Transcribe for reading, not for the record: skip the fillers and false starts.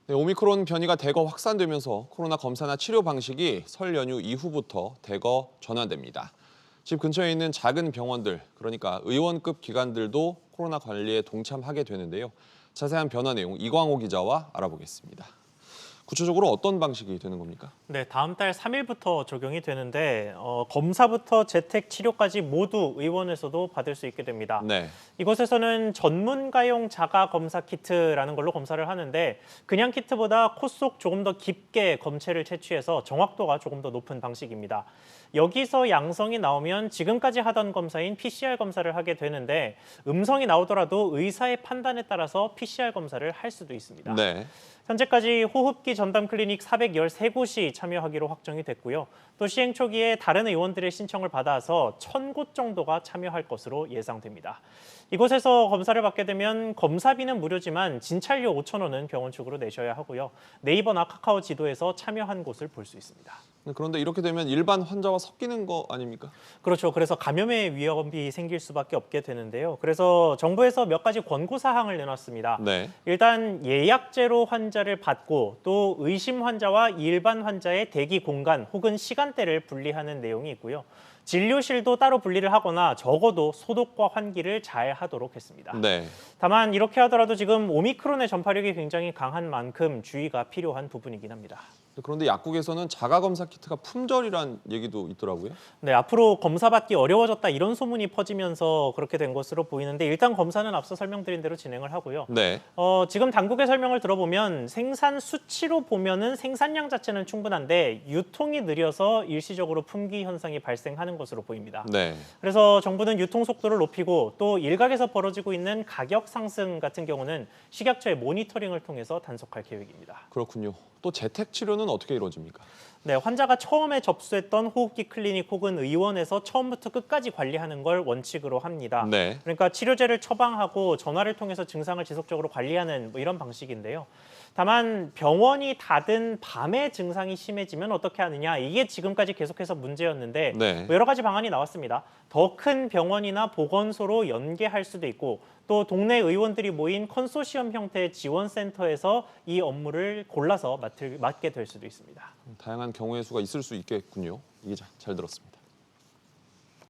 네, 오미크론 변이가 대거 확산되면서 코로나 검사나 치료 방식이 설 연휴 이후부터 대거 전환됩니다. 집 근처에 있는 작은 병원들, 그러니까 의원급 기관들도 코로나 관리에 동참하게 되는데요. 자세한 변화 내용 이광호 기자와 알아보겠습니다. 구체적으로 어떤 방식이 되는 겁니까? 네, 다음 달 3일부터 적용이 되는데 검사부터 재택 치료까지 모두 의원에서도 받을 수 있게 됩니다. 네. 이곳에서는 전문가용 자가 검사 키트라는 걸로 검사를 하는데 그냥 키트보다 코 속 조금 더 깊게 검체를 채취해서 정확도가 조금 더 높은 방식입니다. 여기서 양성이 나오면 지금까지 하던 검사인 PCR 검사를 하게 되는데 음성이 나오더라도 의사의 판단에 따라서 PCR 검사를 할 수도 있습니다. 네. 현재까지 호흡기 전담 클리닉 413곳이 참여하기로 확정이 됐고요. 또 시행 초기에 다른 의원들의 신청을 받아서 1,000곳 정도가 참여할 것으로 예상됩니다. 이곳에서 검사를 받게 되면 검사비는 무료지만 진찰료 5,000원은 병원 측으로 내셔야 하고요. 네이버나 카카오 지도에서 참여한 곳을 볼 수 있습니다. 그런데 이렇게 되면 일반 환자와 섞이는 거 아닙니까? 그렇죠. 그래서 감염의 위험이 생길 수밖에 없게 되는데요. 그래서 정부에서 몇 가지 권고 사항을 내놨습니다. 네. 일단 예약제로 환자를 받고 또 의심 환자와 일반 환자의 대기 공간 혹은 시간대를 분리하는 내용이 있고요. 진료실도 따로 분리를 하거나 적어도 소독과 환기를 잘 하도록 했습니다. 네. 다만 이렇게 하더라도 지금 오미크론의 전파력이 굉장히 강한 만큼 주의가 필요한 부분이긴 합니다. 그런데 약국에서는 자가검사 키트가 품절이란 얘기도 있더라고요. 네, 앞으로 검사 받기 어려워졌다 이런 소문이 퍼지면서 그렇게 된 것으로 보이는데 일단 검사는 앞서 설명드린 대로 진행을 하고요. 네. 지금 당국의 설명을 들어보면 생산 수치로 보면은 생산량 자체는 충분한데 유통이 느려서 일시적으로 품귀 현상이 발생하는 것으로 보입니다. 네. 그래서 정부는 유통 속도를 높이고 또 일각에서 벌어지고 있는 가격 상승 같은 경우는 식약처의 모니터링을 통해서 단속할 계획입니다. 그렇군요. 또 재택 치료는 어떻게 이루어집니까? 네, 환자가 처음에 접수했던 호흡기 클리닉 혹은 의원에서 처음부터 끝까지 관리하는 걸 원칙으로 합니다. 네. 그러니까 치료제를 처방하고 전화를 통해서 증상을 지속적으로 관리하는 이런 방식인데요. 다만 병원이 닫은 밤에 증상이 심해지면 어떻게 하느냐 이게 지금까지 계속해서 문제였는데 네. 여러 가지 방안이 나왔습니다. 더 큰 병원이나 보건소로 연계할 수도 있고 또 동네 의원들이 모인 컨소시엄 형태의 지원센터에서 이 업무를 골라서 맡게 될 수도 있습니다. 다양한 경우의 수가 있을 수 있겠군요. 이 기자, 잘 들었습니다.